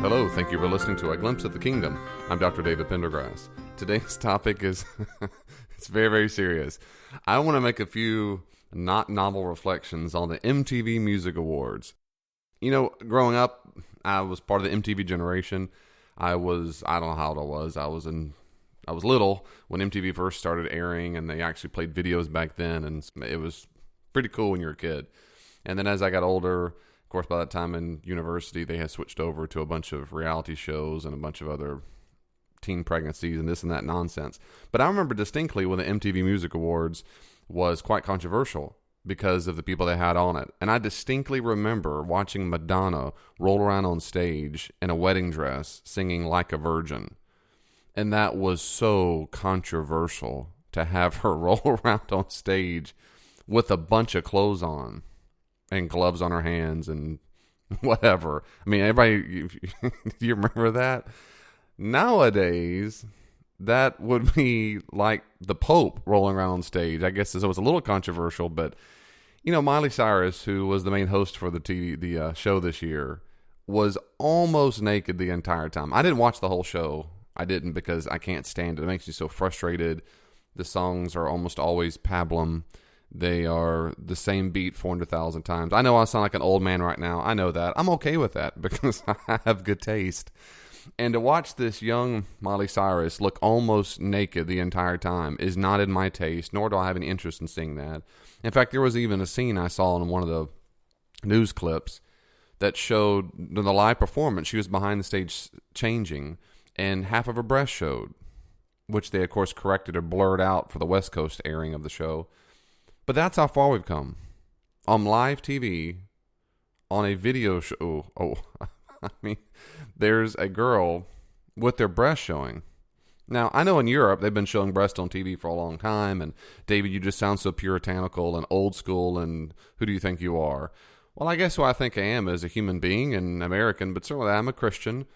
Hello, thank you for listening to A Glimpse of the Kingdom. I'm Dr. David Pendergrass. Today's topic is, it's very, very serious. I want to make a few not novel reflections on the MTV Music Awards. You know, growing up, I was part of the MTV generation. I don't know how old I was. I was little when MTV first started airing, and they actually played videos back then, and it was pretty cool when you were a kid. And then as I got older, of course, by that time in university, they had switched over to a bunch of reality shows and a bunch of other teen pregnancies and this and that nonsense. But I remember distinctly when the MTV Music Awards was quite controversial because of the people they had on it. And I distinctly remember watching Madonna roll around on stage in a wedding dress singing Like a Virgin. And that was so controversial to have her roll around on stage with a bunch of clothes on and gloves on her hands and whatever. I mean, everybody, do you remember that? Nowadays, that would be like the Pope rolling around on stage. I guess it was a little controversial, but, you know, Miley Cyrus, who was the main host for the show this year, was almost naked the entire time. I didn't watch the whole show. I didn't because I can't stand it. It makes me so frustrated. The songs are almost always pablum. They are the same beat 400,000 times. I know I sound like an old man right now. I know that. I'm okay with that because I have good taste. And to watch this young Miley Cyrus look almost naked the entire time is not in my taste, nor do I have any interest in seeing that. In fact, there was even a scene I saw in one of the news clips that showed the live performance. She was behind the stage changing, and half of her breast showed, which they, of course, corrected or blurred out for the West Coast airing of the show. But that's how far we've come. On live TV, on a video show, I mean, there's a girl with their breast showing. Now, I know in Europe, they've been showing breast on TV for a long time, and David, you just sound so puritanical and old school, and who do you think you are? Well, I guess who I think I am as a human being and American, but certainly I'm a Christian,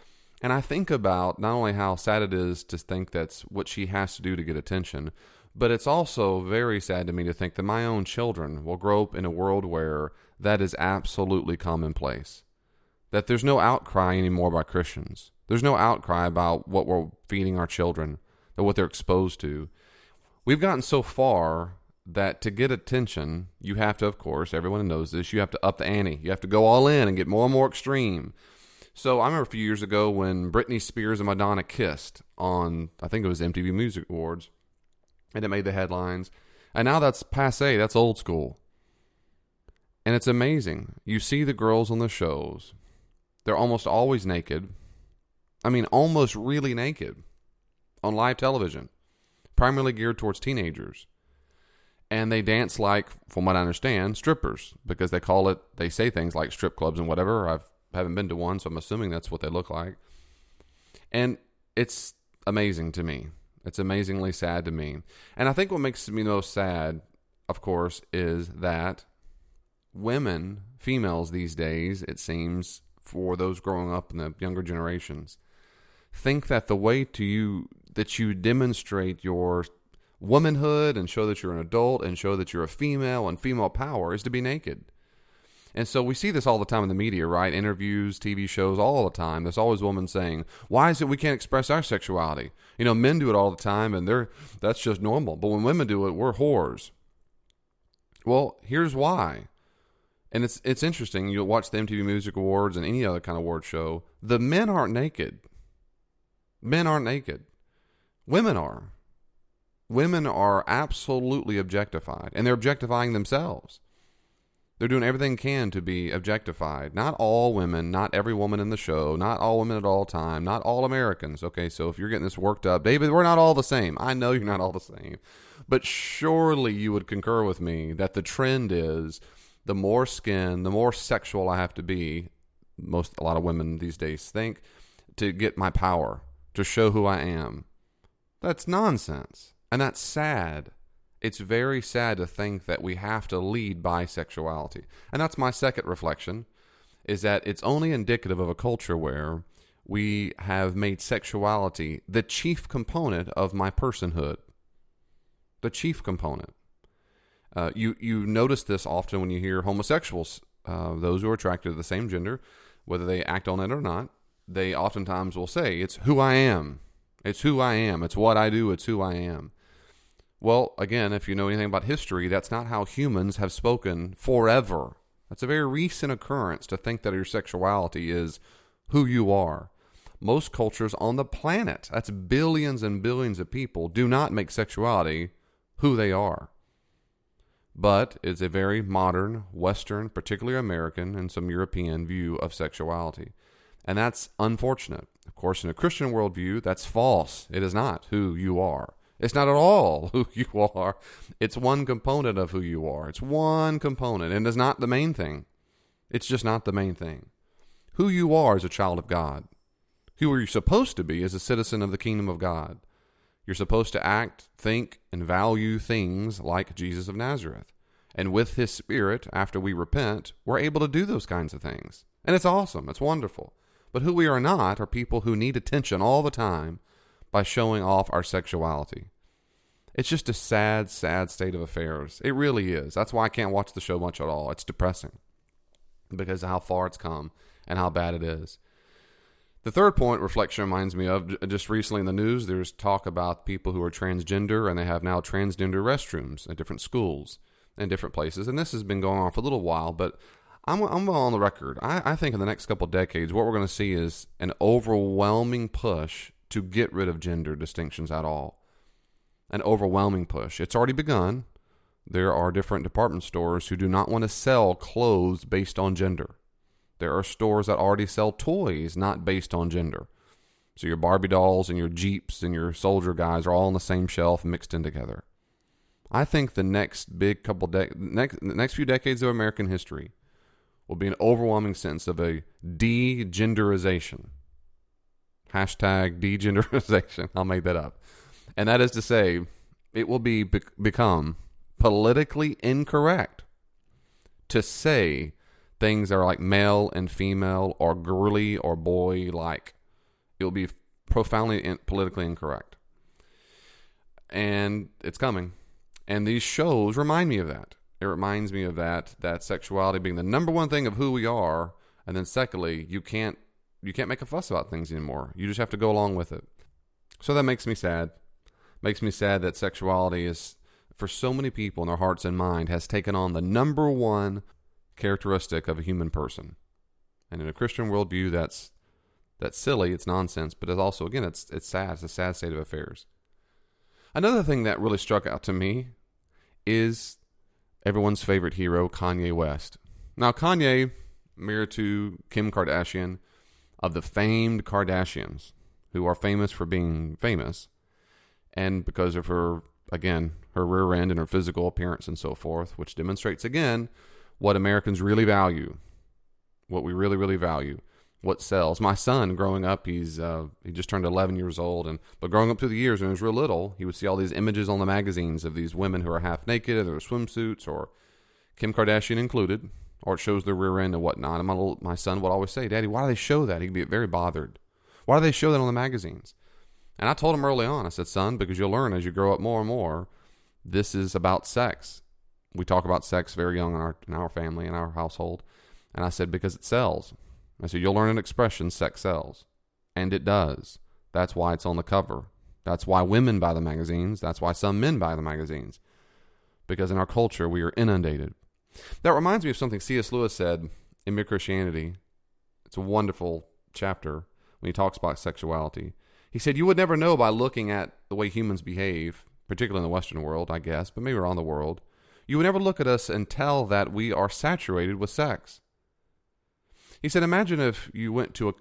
and I think about not only how sad it is to think that's what she has to do to get attention, but it's also very sad to me to think that my own children will grow up in a world where that is absolutely commonplace. That there's no outcry anymore by Christians. There's no outcry about what we're feeding our children, or what they're exposed to. We've gotten so far that to get attention, you have to, of course, everyone knows this, you have to up the ante. You have to go all in and get more and more extreme. So I remember a few years ago when Britney Spears and Madonna kissed on, I think it was MTV Music Awards, and it made the headlines. And now that's passé. That's old school. And it's amazing. You see the girls on the shows. They're almost always naked. I mean, almost really naked on live television, primarily geared towards teenagers. And they dance like, from what I understand, strippers, because they say things like strip clubs and whatever. I haven't been to one, so I'm assuming that's what they look like. And it's amazing to me. It's amazingly sad to me. And I think what makes me most sad, of course, is that women, females these days, it seems, for those growing up in the younger generations, think that the way that you demonstrate your womanhood and show that you're an adult and show that you're a female and female power is to be naked. And so we see this all the time in the media, right? Interviews, TV shows, all the time. There's always women saying, why is it we can't express our sexuality? You know, men do it all the time, and that's just normal. But when women do it, we're whores. Well, here's why. And it's interesting. You'll watch the MTV Music Awards and any other kind of award show. The men aren't naked. Men aren't naked. Women are. Women are absolutely objectified, and they're objectifying themselves. They're doing everything they can to be objectified. Not all women, not every woman in the show, not all women at all time, not all Americans. Okay, so if you're getting this worked up, David, we're not all the same. I know you're not all the same. But surely you would concur with me that the trend is the more skin, the more sexual I have to be, a lot of women these days think, to get my power, to show who I am. That's nonsense. And that's sad. It's very sad to think that we have to lead by sexuality. And that's my second reflection, is that it's only indicative of a culture where we have made sexuality the chief component of my personhood. The chief component. You notice this often when you hear homosexuals, those who are attracted to the same gender, whether they act on it or not, they oftentimes will say, it's who I am. It's who I am. It's what I do. It's who I am. Well, again, if you know anything about history, that's not how humans have spoken forever. That's a very recent occurrence to think that your sexuality is who you are. Most cultures on the planet, that's billions and billions of people, do not make sexuality who they are. But it's a very modern, Western, particularly American, and some European view of sexuality. And that's unfortunate. Of course, in a Christian worldview, that's false. It is not who you are. It's not at all who you are. It's one component of who you are. It's one component, and it's not the main thing. It's just not the main thing. Who you are is a child of God. Who are you supposed to be as a citizen of the kingdom of God? You're supposed to act, think, and value things like Jesus of Nazareth. And with his Spirit, after we repent, we're able to do those kinds of things. And it's awesome. It's wonderful. But who we are not are people who need attention all the time by showing off our sexuality. It's just a sad, sad state of affairs. It really is. That's why I can't watch the show much at all. It's depressing because of how far it's come and how bad it is. The third point reflection reminds me of just recently in the news, there's talk about people who are transgender, and they have now transgender restrooms at different schools and different places. And this has been going on for a little while, but I'm on the record. I think in the next couple of decades, what we're going to see is an overwhelming push to get rid of gender distinctions at all. An overwhelming push. It's already begun. There are different department stores who do not want to sell clothes based on gender. There are stores that already sell toys not based on gender. So your Barbie dolls and your Jeeps and your soldier guys are all on the same shelf mixed in together. I think the next big next few decades of American history will be an overwhelming sense of a de-genderization. Hashtag de-genderization. I'll make that up. And that is to say, it will become politically incorrect to say things that are like male and female or girly or boy-like. It will be profoundly politically incorrect. And it's coming. And these shows remind me of that. It reminds me of that sexuality being the number one thing of who we are. And then secondly, you can't make a fuss about things anymore. You just have to go along with it. So that makes me sad. Makes me sad that sexuality is, for so many people in their hearts and mind, has taken on the number one characteristic of a human person. And in a Christian worldview, that's silly, it's nonsense, but it's also, again, it's sad. It's a sad state of affairs. Another thing that really struck out to me is everyone's favorite hero, Kanye West. Now, Kanye, married to Kim Kardashian, of the famed Kardashians, who are famous for being famous, and because of her, again, her rear end and her physical appearance and so forth, which demonstrates, again, what Americans really value, what we really, really value, what sells. My son, growing up, he just turned 11 years old, but growing up through the years when he was real little, he would see all these images on the magazines of these women who are half naked, or their swimsuits, or Kim Kardashian included, or it shows their rear end and whatnot. And my son would always say, "Daddy, why do they show that?" He'd be very bothered. Why do they show that on the magazines? And I told him early on, I said, "Son, because you'll learn as you grow up more and more, this is about sex. We talk about sex very young in our family, in our household." And I said, because it sells. I said, you'll learn an expression, sex sells. And it does. That's why it's on the cover. That's why women buy the magazines. That's why some men buy the magazines. Because in our culture, we are inundated. That reminds me of something C.S. Lewis said in Mere Christianity. It's a wonderful chapter when he talks about sexuality. He said, you would never know by looking at the way humans behave, particularly in the Western world, I guess, but maybe around the world. You would never look at us and tell that we are saturated with sex. He said, imagine if you went to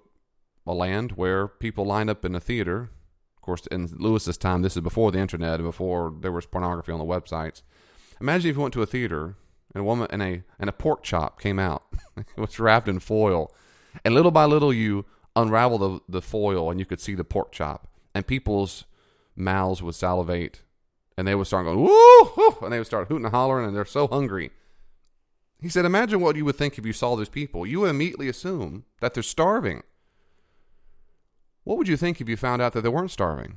a land where people line up in a theater. Of course, in Lewis's time, this is before the internet and before there was pornography on the websites. Imagine if you went to a theater and a woman and a pork chop came out. It was wrapped in foil. And little by little, you unravel the foil and you could see the pork chop. And people's mouths would salivate. And they would start going, woo, woo, and they would start hooting and hollering, and they're so hungry. He said, imagine what you would think if you saw those people. You would immediately assume that they're starving. What would you think if you found out that they weren't starving?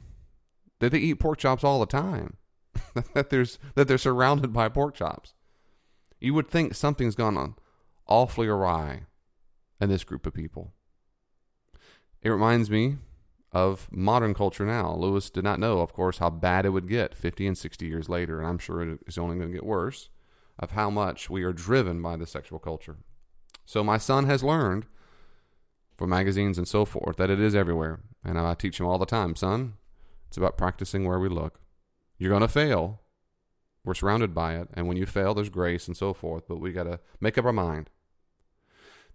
That they eat pork chops all the time? that they're surrounded by pork chops? You would think something's gone on awfully awry in this group of people. It reminds me of modern culture now. Lewis did not know, of course, how bad it would get 50 and 60 years later, and I'm sure it is only going to get worse, of how much we are driven by the sexual culture. So my son has learned from magazines and so forth that it is everywhere. And I teach him all the time, son, it's about practicing where we look. You're going to fail. We're surrounded by it. And when you fail, there's grace and so forth. But we got to make up our mind.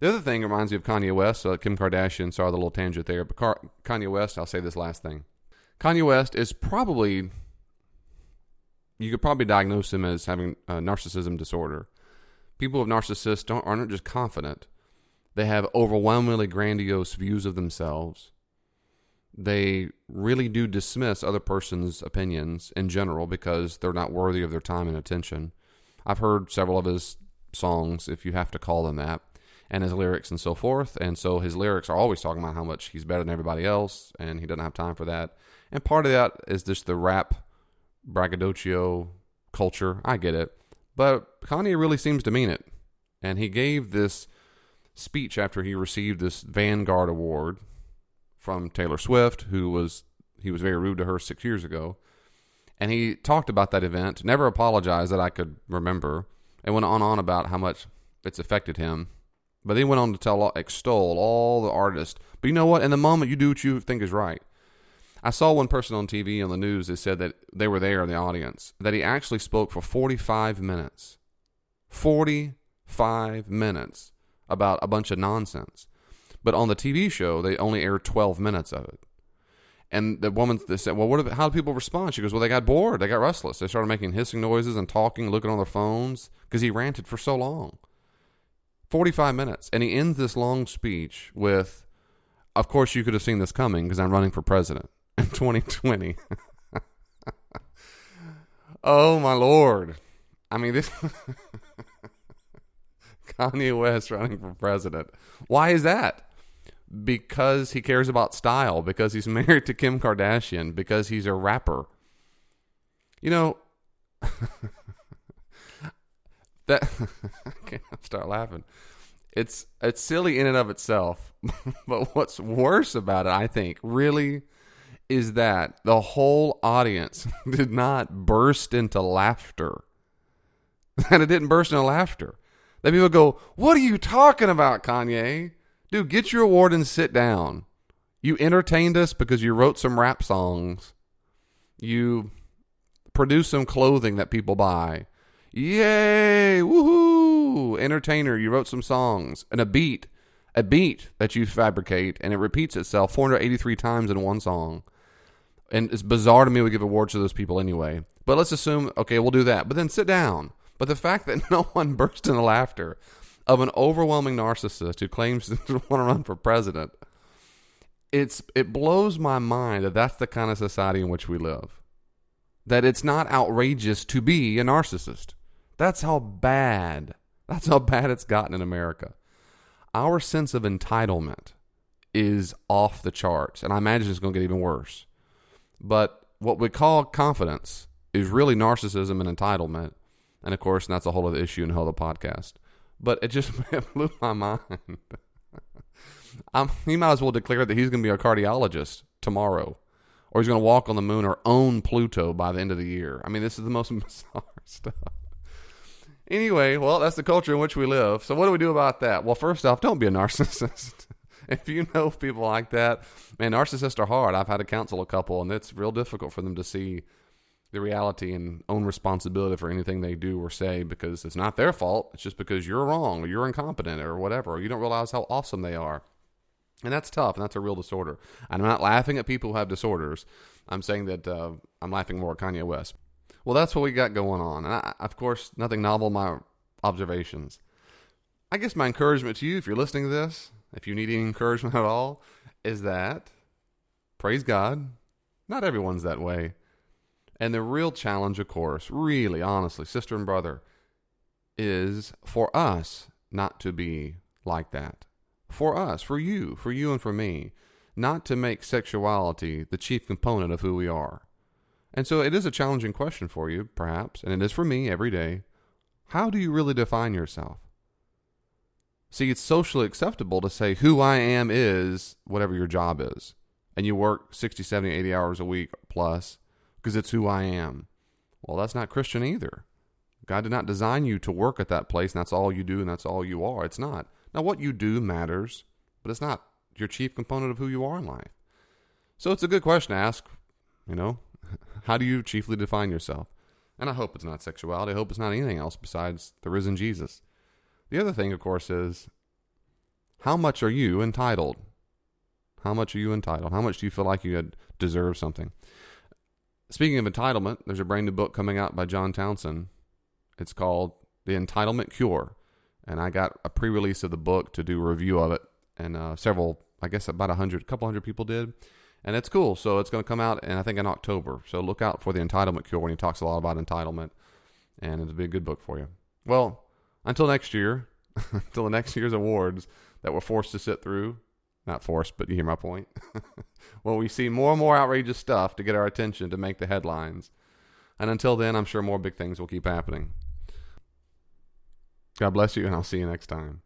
The other thing reminds me of Kanye West. Kim Kardashian, sorry, the little tangent there. But Kanye West, I'll say this last thing. Kanye West is probably, you could probably diagnose him as having a narcissism disorder. People with narcissists aren't just confident. They have overwhelmingly grandiose views of themselves. They really do dismiss other person's opinions in general because they're not worthy of their time and attention. I've heard several of his songs, if you have to call them that, and his lyrics and so forth. And so his lyrics are always talking about how much he's better than everybody else, and he doesn't have time for that. And part of that is just the rap braggadocio culture. I get it. But Kanye really seems to mean it. And he gave this speech after he received this Vanguard Award from Taylor Swift, he was very rude to her 6 years ago. And he talked about that event, never apologized that I could remember, and went on about how much it's affected him. But then he went on to extol all the artists. But you know what? In the moment, you do what you think is right. I saw one person on TV on the news that said that they were there in the audience, that he actually spoke for 45 minutes. 45 minutes about a bunch of nonsense. But on the TV show, they only aired 12 minutes of it. And the woman said, well, how do people respond? She goes, well, they got bored. They got restless. They started making hissing noises and talking, looking on their phones, because he ranted for so long. 45 minutes. And he ends this long speech with, of course, you could have seen this coming because I'm running for president in 2020. Oh, my Lord. I mean, this Kanye West running for president. Why is that? Because he cares about style, because he's married to Kim Kardashian, because he's a rapper. You know, that I can't start laughing. It's silly in and of itself, but what's worse about it, I think, really, is that the whole audience did not burst into laughter. That it didn't burst into laughter. That people go, what are you talking about, Kanye? Dude, get your award and sit down. You entertained us because you wrote some rap songs. You produced some clothing that people buy. Yay! Woohoo! Entertainer, you wrote some songs. And a beat that you fabricate, and it repeats itself 483 times in one song. And it's bizarre to me we give awards to those people anyway. But let's assume, okay, we'll do that. But then sit down. But the fact that no one burst into laughter of an overwhelming narcissist who claims to want to run for president, it blows my mind that that's the kind of society in which we live. That it's not outrageous to be a narcissist. That's how bad it's gotten in America. Our sense of entitlement is off the charts, and I imagine it's going to get even worse. But what we call confidence is really narcissism and entitlement. And of course, that's a whole other issue in the whole podcast. But it just blew my mind. He might as well declare that he's going to be a cardiologist tomorrow. Or he's going to walk on the moon or own Pluto by the end of the year. I mean, this is the most bizarre stuff. Anyway, well, that's the culture in which we live. So what do we do about that? Well, first off, don't be a narcissist. If you know people like that, man, narcissists are hard. I've had to counsel a couple, and it's real difficult for them to see the reality and own responsibility for anything they do or say, because it's not their fault. It's just because you're wrong or you're incompetent or whatever, or you don't realize how awesome they are. And that's tough, and that's a real disorder. And I'm not laughing at people who have disorders. I'm saying that I'm laughing more at Kanye West. Well, that's what we got going on. And of course, nothing novel in my observations. I guess my encouragement to you, if you're listening to this, if you need any encouragement at all, is that, praise God, not everyone's that way. And the real challenge, of course, really, honestly, sister and brother, is for us not to be like that. For us, for you and for me, not to make sexuality the chief component of who we are. And so it is a challenging question for you, perhaps, and it is for me every day. How do you really define yourself? See, it's socially acceptable to say who I am is whatever your job is. And you work 60, 70, 80 hours a week plus because it's who I am. Well, that's not Christian either. God did not design you to work at that place and that's all you do and that's all you are. It's not. Now, what you do matters, but it's not your chief component of who you are in life. So it's a good question to ask, how do you chiefly define yourself? And I hope it's not sexuality. I hope it's not anything else besides the risen Jesus. The other thing, of course, is how much are you entitled? How much are you entitled? How much do you feel like you deserve something? Speaking of entitlement, there's a brand new book coming out by John Townsend. It's called The Entitlement Cure. And I got a pre-release of the book to do a review of it. And several, I guess about a couple hundred people did. And it's cool. So it's going to come out, I think, in October. So look out for The Entitlement Cure when he talks a lot about entitlement. And it'll be a good book for you. Well, until next year, until the next year's awards that we're forced to sit through. Not forced, but you hear my point. Well, we see more and more outrageous stuff to get our attention to make the headlines. And until then, I'm sure more big things will keep happening. God bless you, and I'll see you next time.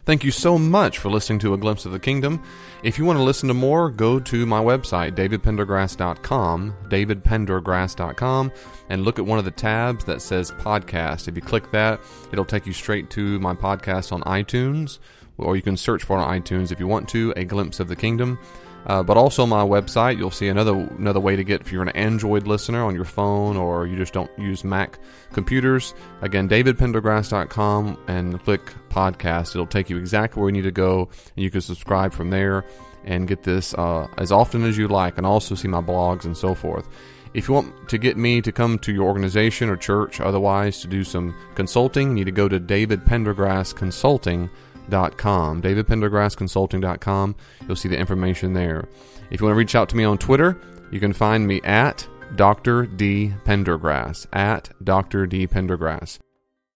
Thank you so much for listening to A Glimpse of the Kingdom. If you want to listen to more, go to my website, davidpendergrass.com, and look at one of the tabs that says podcast. If you click that, it'll take you straight to my podcast on iTunes, or you can search for it on iTunes if you want to, A Glimpse of the Kingdom. But also my website, you'll see another way to get, if you're an Android listener on your phone or you just don't use Mac computers. Again, davidpendergrass.com and click podcast. It'll take you exactly where you need to go, and you can subscribe from there and get this as often as you like, and also see my blogs and so forth. If you want to get me to come to your organization or church, otherwise to do some consulting, you need to go to davidpendergrassconsulting.com. davidpendergrassconsulting.com. You'll see the information there. If you want to reach out to me on Twitter, you can find me at Dr. D. Pendergrass, at Dr. D. Pendergrass.